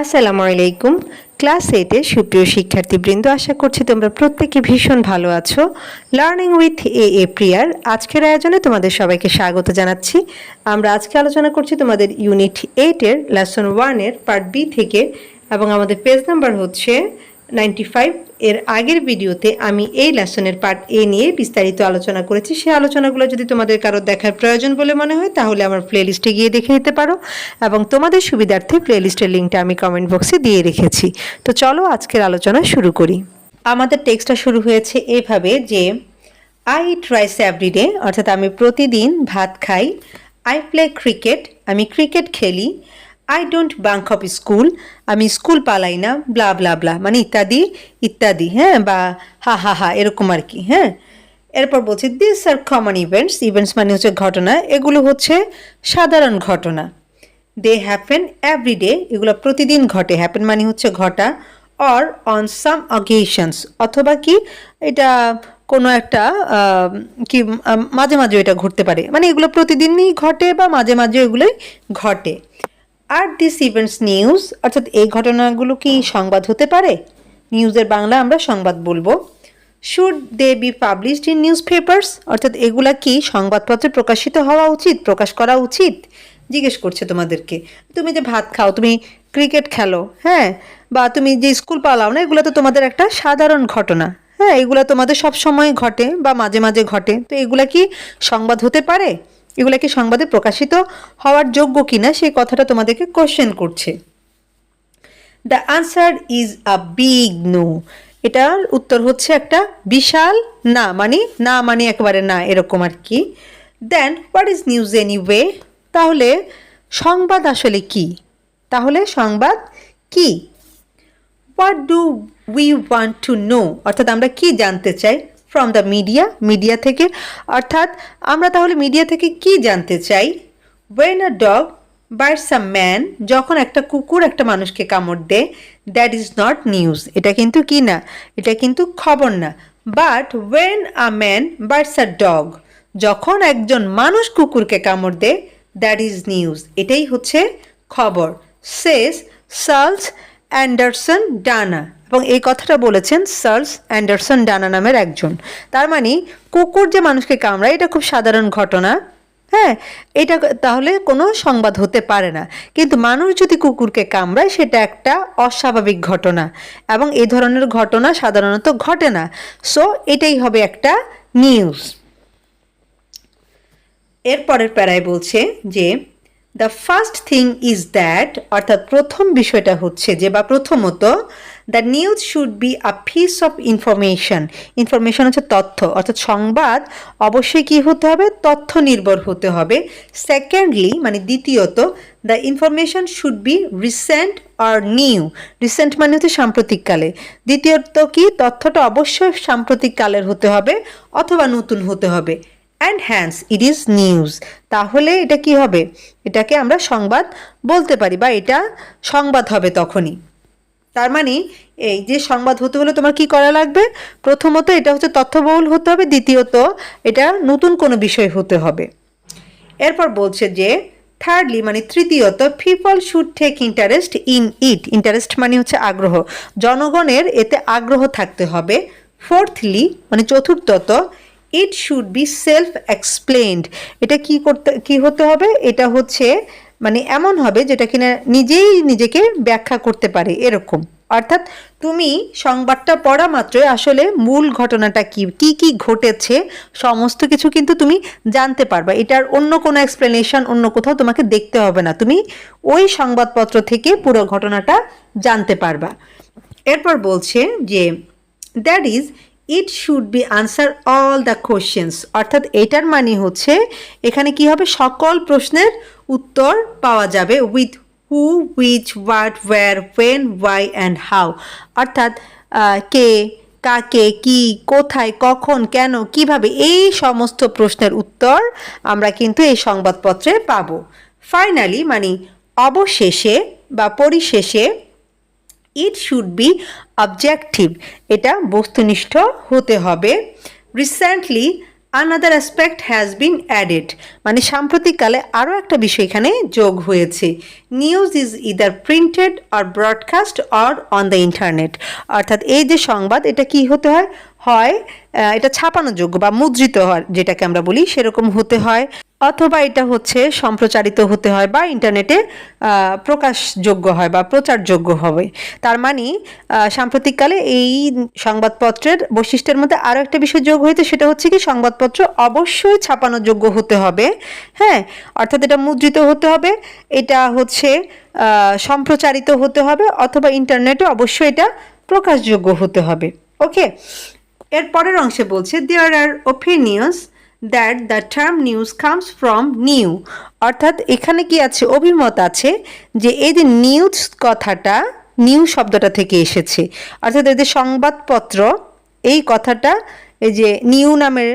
আসসালামু আলাইকুম। ক্লাস 8 এর সুপ্রিয় শিক্ষার্থীবৃন্দ, আশা করছি তোমরা প্রত্যেকে ভীষণ ভালো আছো। লার্নিং উইথ প্রিয়ার আজকের আয়োজনে তোমাদের সবাইকে স্বাগত জানাচ্ছি। আমরা আজকে আলোচনা করছি তোমাদের ইউনিট 8 এর লেসন 1 এর পার্ট বি থেকে, এবং আমাদের পেজ নাম্বার হচ্ছে 95। এর আগের ভিডিওতে আমি এই লেসনের পার্ট এ নিয়ে বিস্তারিত আলোচনা করেছি। সেই আলোচনাগুলো যদি তোমাদের কারো দেখার প্রয়োজন বলে মনে হয় তাহলে আমার প্লেলিস্টে গিয়ে দেখে নিতে পারো, এবং তোমাদের সুবিধার্থে প্লেলিস্টের লিঙ্কটা আমি কমেন্ট বক্সে দিয়ে রেখেছি। তো চলো আজকের আলোচনা শুরু করি। আমাদের টেক্সটটা শুরু হয়েছে এভাবে যে আই ইট রাইস এভরিডে, অর্থাৎ আমি প্রতিদিন ভাত খাই। আই প্লে ক্রিকেট, আমি ক্রিকেট খেলি। I don't bunk off school, আমি স্কুল পালাই না, ব্লা ব্লা ব্লা, মানে ইত্যাদি ইত্যাদি, হ্যাঁ, বা হা হা হা, এরকম আর কি। হ্যাঁ, এরপর বলছি this are common events. Events মানে হচ্ছে ঘটনা, এগুলো হচ্ছে সাধারণ ঘটনা। দে হ্যাপেন এভরিডে, এগুলো প্রতিদিন ঘটে। হ্যাপেন মানে হচ্ছে ঘটা। অর অন সাম অকেশনস, অথবা কি এটা কোনো একটা কি মাঝে মাঝে এটা ঘটতে পারে, মানে এগুলো প্রতিদিনই ঘটে বা মাঝে মাঝে এগুলোই ঘটে। আর দিস ইভেন্টস নিউজ, অর্থাৎ এই ঘটনাগুলো কি সংবাদ হতে পারে? নিউজের বাংলা আমরা সংবাদ বলবো। Should they be published in newspapers, অর্থাৎ এগুলা কি সংবাদপত্রে প্রকাশিত হওয়া উচিত, প্রকাশ করা উচিত? জিজ্ঞেস করছে তোমাদেরকে। তুমি যে ভাত খাও, তুমি ক্রিকেট খেলো, হ্যাঁ, বা তুমি যে স্কুল পালাও না, এগুলো তো তোমাদের একটা সাধারণ ঘটনা। হ্যাঁ, এগুলো তোমাদের সব সময় ঘটে বা মাঝে মাঝে ঘটে। তো এগুলা কি সংবাদ হতে পারে? এগুলা কি সংবাদে প্রকাশিত হওয়ার যোগ্য কিনা সেই কথাটা তোমাদেরকে কোশ্চেন করছে। The answer is a big no, এটার উত্তর হচ্ছে একটা বিশাল না, মানে একেবারে না, এরকম আর কি। দেন হোয়াট ইজ নিউজ এনিওয়ে, তাহলে সংবাদ আসলে কি? সংবাদ কি? What do we want to know, অর্থাৎ আমরা কি জানতে চাই? ফ্রম দ্য মিডিয়া থেকে, অর্থাৎ আমরা তাহলে মিডিয়া থেকে কি জানতে চাই? When a dog bites a man, যখন একটা কুকুর একটা মানুষকে কামড় দেয়, দ্যাট ইজ নট নিউজ, এটা কিন্তু কি না, এটা কিন্তু খবর না। But when a man bites a dog, যখন একজন মানুষ কুকুরকে কামড় দেয়, দ্যাট ইজ নিউজ, এটাই হচ্ছে খবর। সেস চার্লস অ্যান্ডারসন ডানা, এবং এই কথাটা বলেছেন চার্লস অ্যান্ডারসন ডানা নামের একজন। তার মানে কুকুর যে মানুষকে কামড়ায় এটা খুব সাধারণ ঘটনা, হ্যাঁ, এটা তাহলে কোনো সংবাদ হতে পারে না। কিন্তু মানুষ যদি কুকুরকে কামড়ায় সেটা একটা অস্বাভাবিক ঘটনা, এবং এই ধরনের ঘটনা সাধারণত ঘটে না। সো এটাই হবে একটা নিউজ। এরপরের প্যারায় বলছে যে the first thing is that, অর্থাৎ প্রথম বিষয়টা হচ্ছে যে, বা প্রথমত, the news should be a piece of information. Information হচ্ছে তথ্য, অর্থাৎ সংবাদ অবশ্যই কি হতে হবে? তথ্য নির্ভর হতে হবে। সেকেন্ডলি, মানে দ্বিতীয়ত, the information should be recent or new. Recent মানে হচ্ছে সাম্প্রতিককালে। দ্বিতীয়ত কি, তথ্যটা অবশ্যই সাম্প্রতিককালের হতে হবে অথবা নতুন হতে হবে। And hence it is news, তাহলে এটা কি হবে? এটাকে আমরা সংবাদ বলতে পারি, বা এটা সংবাদ হবে তখনই। তার মানে এই যে সংবাদ হতে হলে তোমার কি করা লাগবে? প্রথমত এটা হচ্ছে তথ্যবহুল হতে হবে, দ্বিতীয়ত এটা নতুন কোনো বিষয় হতে হবে। এরপর বলছে যে থার্ডলি, মানে তৃতীয়ত, people should take interest in it. Interest মানে হচ্ছে আগ্রহ, জনগণের এতে আগ্রহ থাকতে হবে। ফোর্থলি, মানে চতুর্থত, ইট শুড বি সেলফ এক্সপ্লেইনড। এটা কি হতে হবে? এটা হচ্ছে মানে এমন হবে যেটা কিনা নিজেই নিজেকে ব্যাখ্যা করতে পারে, এরকম। অর্থাৎ তুমি সংবাদটা পড়া মাত্রই আসলে মূল ঘটনাটা কি ঘটেছে সমস্ত কিছু কিন্তু তুমি জানতে পারবা। এটার অন্য কোনো এক্সপ্লেনেশন অন্য কোথাও তোমাকে দেখতে হবে না, তুমি ওই সংবাদপত্র থেকে পুরো ঘটনাটা জানতে পারবা। এরপর বলছে যে that is it should B answer all the questions, অর্থাৎ এটার মানে হচ্ছে এখানে কি হবে? সকল প্রশ্নের উত্তর পাওয়া যাবে। With who, which, what, where, when, why and how, অর্থাৎ কে, কাকে, কি, কোথায়, কখন, কেন, কিভাবে, এই সমস্ত প্রশ্নের উত্তর আমরা কিন্তু এই সংবাদপত্রে পাবো। ফাইনালি, মানে অবশেষে বা পরিশেষে, ইট শুড বি অবজেক্টিভ, এটা বস্তুনিষ্ঠ হতে হবে। Recently another aspect has been added, মানে সাম্প্রতিককালে আরও একটা বিষয় এখানে যোগ হয়েছে। News is either printed or broadcast or on the internet, অর্থাৎ এই যে সংবাদ এটা কি হতে হয়, হয় এটা ছাপানোযোগ্য বা মুদ্রিত হয় যেটাকে আমরা বলি সেরকম হতে হয়, অথবা এটা হচ্ছে সম্প্রচারিত হতে হয় বা ইন্টারনেটে প্রকাশযোগ্য হয় বা প্রচারযোগ্য হবে। তার মানে সাম্প্রতিককালে এই সংবাদপত্রের বৈশিষ্ট্যের মধ্যে আরও একটা বিষয় যোগ হয়েছে, সেটা হচ্ছে কি সংবাদপত্র অবশ্যই ছাপানোযোগ্য হতে হবে, হ্যাঁ, অর্থাৎ এটা মুদ্রিত হতে হবে, এটা হচ্ছে সম্প্রচারিত হতে হবে, অথবা ইন্টারনেটে অবশ্যই এটা প্রকাশযোগ্য হতে হবে। ওকে, এর পরের অংশে বলছে there are opinions that the term news comes from new, অর্থাৎ এখানে কি আছে, অভিমত আছে যে এই যে নিউজ কথাটা নিউ শব্দটা থেকে এসেছে, অর্থাৎ এই যে সংবাদপত্র এই কথাটা এই যে নিউ নামের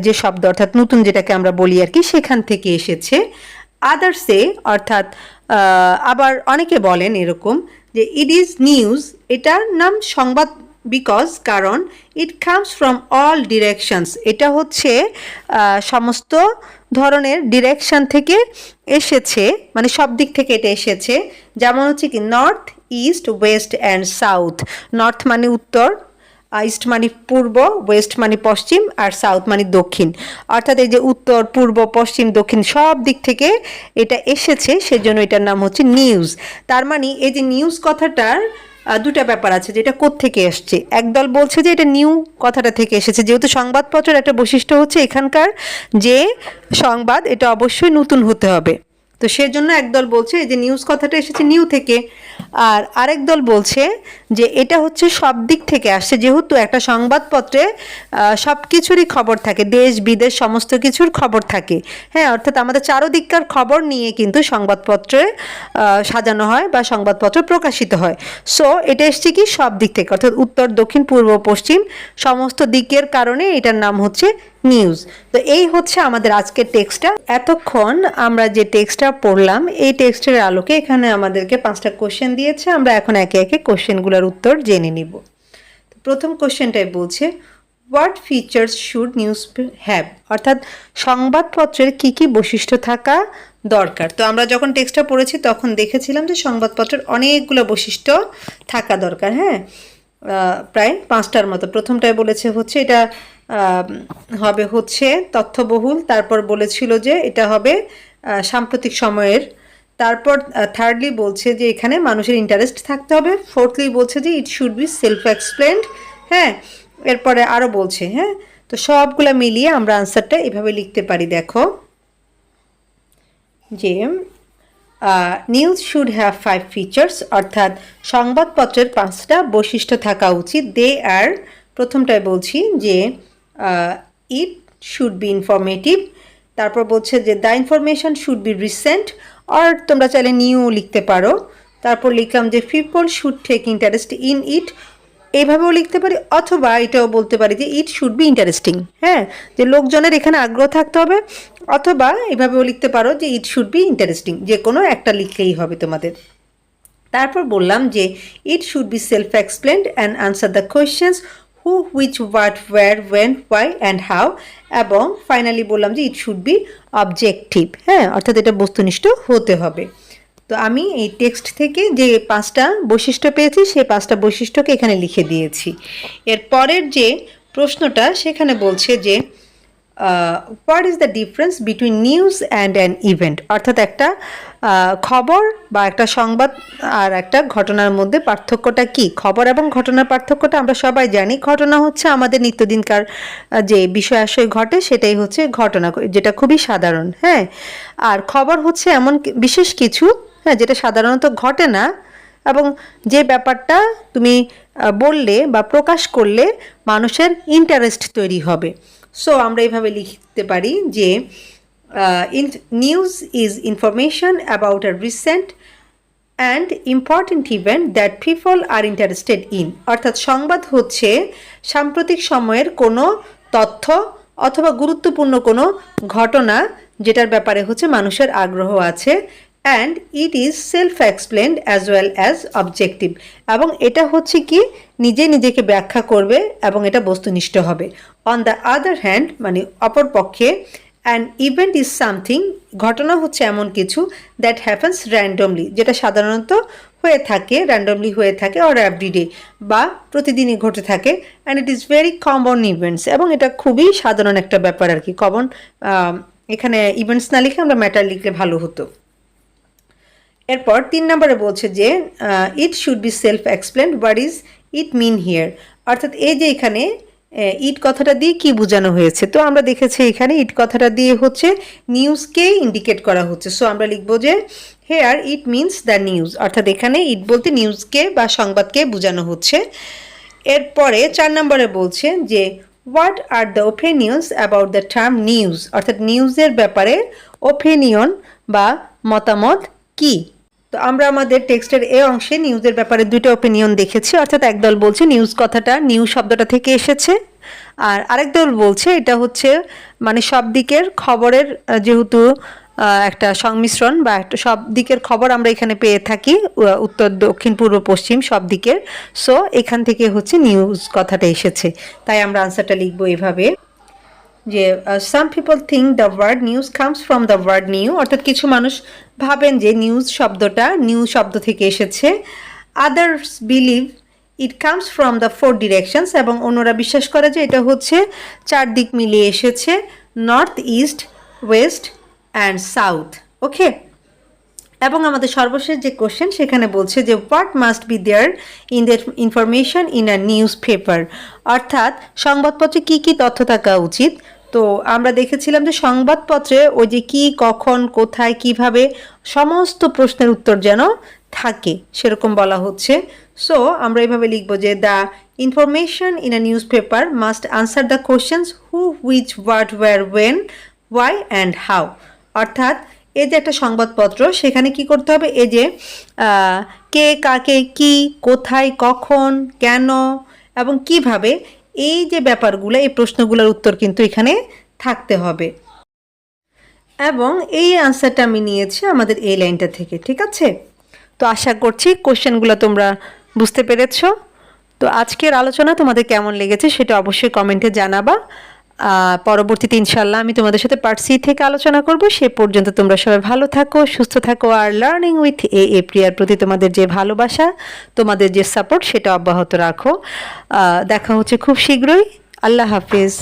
যে শব্দ অর্থাৎ নতুন যেটাকে আমরা বলি আর কি সেখান থেকে এসেছে। আদার্সে অর্থাৎ আবার অনেকে বলেন এরকম যে ইট ইজ নিউজ, এটার নাম সংবাদ বিকজ কারণ it comes from all directions, এটা হচ্ছে সমস্ত ধরনের ডিরেকশন থেকে এসেছে, মানে সব দিক থেকে এটা এসেছে, যেমন হচ্ছে কি north east west and south, north মানে উত্তর, ইস্ট মানে পূর্ব, ওয়েস্ট মানে পশ্চিম, আর সাউথ মানে দক্ষিণ, অর্থাৎ এই যে উত্তর পূর্ব পশ্চিম দক্ষিণ সব দিক থেকে এটা এসেছে, সেজন্য এটার নাম হচ্ছে নিউজ। তার মানে এই যে নিউজ কথাটার দুটা ব্যাপার আছে, যেটা কোত্থেকে এসছে। একদল বলছে যে এটা নিউ কথাটা থেকে এসেছে, যেহেতু সংবাদপত্রের একটা বৈশিষ্ট্য হচ্ছে এখানকার যে সংবাদ এটা অবশ্যই নতুন হতে হবে, তো সেজন্য একদল বলছে এই যে নিউজ কথাটা এসেছে নিউ থেকে, আর আরেক দল বলছে যে এটা হচ্ছে সব দিক থেকে আসছে, যেহেতু একটা সংবাদপত্রে সব কিছুরই খবর থাকে, দেশ বিদেশ সমস্ত কিছুর খবর থাকে, হ্যাঁ, অর্থাৎ আমাদের চারদিককার খবর নিয়ে কিন্তু সংবাদপত্রে সাজানো হয় বা সংবাদপত্র প্রকাশিত হয়। সো এটা এসছে কি সব দিক থেকে, অর্থাৎ উত্তর দক্ষিণ পূর্ব পশ্চিম সমস্ত দিকের কারণে এটার নাম হচ্ছে নিউজ। তো এই হচ্ছে আমাদের আজকের টেক্সটটা। এতক্ষণ আমরা যে টেক্সটটা পড়লাম এই টেক্সটের আলোকে এখানে আমাদেরকে 5টা কোশ্চেন দিয়েছে, আমরা এখন একে একে কোশ্চেনগুলোর উত্তর জেনে নিব। প্রথম কোশ্চেনটাই বলছে what features should news have, অর্থাৎ সংবাদপত্রের কি কি বৈশিষ্ট্য থাকা দরকার। তো আমরা যখন টেক্সটটা পড়েছি তখন দেখেছিলাম যে সংবাদপত্রের অনেকগুলো বৈশিষ্ট্য থাকা দরকার, হ্যাঁ, প্রায় 5টার মতো। প্রথমটায় বলেছে হচ্ছে এটা হবে হচ্ছে তথ্যবহুল, তারপর বলেছিল যে এটা হবে সাম্প্রতিক সময়ের, তারপর থার্ডলি বলছে যে এখানে মানুষের ইন্টারেস্ট থাকতে হবে, ফোর্থলি বলছে যে it should be self explained, হ্যাঁ, এরপরে আরও বলছে, হ্যাঁ, তো সবগুলা মিলিয়ে আমরা আনসারটা এভাবে লিখতে পারি। দেখো যে নিউজ শুড হ্যাভ 5 ফিচার্স, অর্থাৎ সংবাদপত্রের 5টা বৈশিষ্ট্য থাকা উচিত। দে আর, প্রথমটায় বলছি যে ইট শুড বি ইনফরমেটিভ, তারপর বলছে যে the information should be recent, আর তোমরা চাইলে নিউ লিখতে পারো। তারপর লিখলাম যে people should take interest in it, এইভাবেও লিখতে পারি, অথবা এটাও বলতে পারি যে ইট শুড বি ইন্টারেস্টিং, হ্যাঁ, যে লোকজনের এখানে আগ্রহ থাকতে হবে, অথবা এভাবেও লিখতে পারো যে ইট শুড বি ইন্টারেস্টিং, যে কোনো একটা লিখলেই হবে তোমাদের। তারপর বললাম যে it should be self explained and answer the questions who, which, what, where, when, why and how, এবং ফাইনালি বললাম যে ইট শুড বি অবজেক্টিভ, হ্যাঁ, অর্থাৎ এটা বস্তুনিষ্ঠ হতে হবে। তো আমি এই টেক্সট থেকে যে 5টা বৈশিষ্ট্য পেয়েছি সেই 5টা বৈশিষ্ট্যকে এখানে লিখে দিয়েছি। এর পরের যে প্রশ্নটা সেখানে বলছে যে what is the difference between news and an event, অর্থাৎ একটা খবর বা একটা সংবাদ আর একটা ঘটনার মধ্যে পার্থক্যটা কি। খবর এবং ঘটনার পার্থক্যটা আমরা সবাই জানি, ঘটনা হচ্ছে আমাদের নিত্যদিনকার যে বিষয় আশয় ঘটে সেটাই হচ্ছে ঘটনা, যেটা খুবই সাধারণ, হ্যাঁ, আর খবর হচ্ছে এমন বিশেষ কিছু, হ্যাঁ, যেটা সাধারণত ঘটে না এবং যে ব্যাপারটা তুমি বললে বা প্রকাশ করলে মানুষের ইন্টারেস্ট তৈরি হবে। সো আমরা এইভাবে লিখতে পারি যে news is information about a recent and important event that people are interested in, অর্থাৎ সংবাদ হচ্ছে সাম্প্রতিক সময়ের কোনো তথ্য অথবা গুরুত্বপূর্ণ কোনো ঘটনা যেটার ব্যাপারে হচ্ছে মানুষের আগ্রহ আছে, and it is self explained as well as objective, এবং এটা হচ্ছে কি নিজে নিজেকে ব্যাখ্যা করবে এবং এটা বস্তুনিষ্ঠ হবে। অন দ্য আদার হ্যান্ড মানে অপর পক্ষে, অ্যান ইভেন্ট ইজ সামথিং, ঘটনা হচ্ছে এমন কিছু, দ্যাট হ্যাপেন্স র্যান্ডমলি, যেটা সাধারণত হয়ে থাকে, র্যান্ডমলি হয়ে থাকে, অর এভরিডে বা প্রতিদিনই ঘটে থাকে, and it is very common events, এবং এটা খুবই সাধারণ একটা ব্যাপার আর কি। কমন, এখানে ইভেন্টস না লিখে আমরা ম্যাটার লিখলে ভালো হতো। এরপর 3 নম্বরে বলছে যে it should be self explained, what is it mean here, অর্থাৎ এই যে এখানে ইট কথাটা দিয়ে কি বোঝানো হয়েছে। তো আমরা দেখেছি এখানে ইট কথাটা দিয়ে হচ্ছে নিউজকে ইন্ডিকেট করা হচ্ছে। সো আমরা লিখবো যে here it means the news, অর্থাৎ এখানে ইট বলতে নিউজকে বা সংবাদকে বোঝানো হচ্ছে। এরপরে 4 নম্বরে বলছে যে what are the opinions about the term news, অর্থাৎ নিউজের ব্যাপারে ওপিনিয়ন বা মতামত কি। তো আমরা আমাদের টেক্সটের এই অংশে নিউজের ব্যাপারে 2টা ওপিনিয়ন দেখেছি, অর্থাৎ একদল বলছে নিউজ কথাটা নিউজ শব্দটা থেকে এসেছে, আর আরেক দল বলছে এটা হচ্ছে মানে সব দিকের খবরের যেহেতু একটা সংমিশ্রণ বা একটা সব দিকের খবর আমরা এখানে পেয়ে থাকি, উত্তর দক্ষিণ পূর্ব পশ্চিম সব দিকের, সো এখান থেকে হচ্ছে নিউজ কথাটা এসেছে। তাই আমরা আনসারটা লিখবো এভাবে যে some people think the word news comes from the word new, অর্থাৎ কিছু মানুষ ভাবেন যে নিউজ শব্দটা নিউ শব্দ থেকে এসেছে। Others believe it comes from the 4 directions, এবং অন্যরা বিশ্বাস করে যে এটা হচ্ছে 4 দিক মিলিয়ে এসেছে, north, east, west and south. Okay, এবং আমাদের সর্বশেষ যে কোশ্চেন সেখানে বলছে যে what must be there in the information in a newspaper, অর্থাৎ সংবাদপত্রে কি কি তথ্য থাকা উচিত। তো আমরা দেখেছিলাম যে সংবাদপত্রে ওই যে কি, কখন, কোথায়, কিভাবে সমস্ত প্রশ্নের উত্তর যেন থাকে সেরকম বলা হচ্ছে। সো আমরা এইভাবে লিখবো যে the information in a newspaper must answer the questions who, which, what, where, when, why and how, অর্থাৎ এই যে একটা সংবাদপত্র সেখানে কি করতে হবে, এই যে কে, কাকে, কি, কোথায়, কখন, কেন এবং কিভাবে, এই যে ব্যাপারগুলো, এই প্রশ্নগুলোর উত্তর কিন্তু এখানে থাকতে হবে। এবং এই আনসারটা আমি নিয়েছি আমাদের এই লাইনটা থেকে, ঠিক আছে। তো আশা করছি কোশ্চেনগুলো তোমরা বুঝতে পেরেছো। তো আজকের আলোচনা তোমাদের কেমন লেগেছে সেটা অবশ্যই কমেন্টে জানাবা। পরবর্তীতে ইনশাল্লাহ আমি তোমাদের সাথে পার্ট সি থেকে আলোচনা করব। সে পর্যন্ত তোমরা সবাই ভালো থাকো, সুস্থ থাকো, আর লার্নিং উইথ এ প্রিয়ার প্রতি তোমাদের যে ভালোবাসা, তোমাদের যে সাপোর্ট সেটা অব্যাহত রাখো। দেখা হচ্ছে খুব শীঘ্রই। আল্লাহ হাফিজ।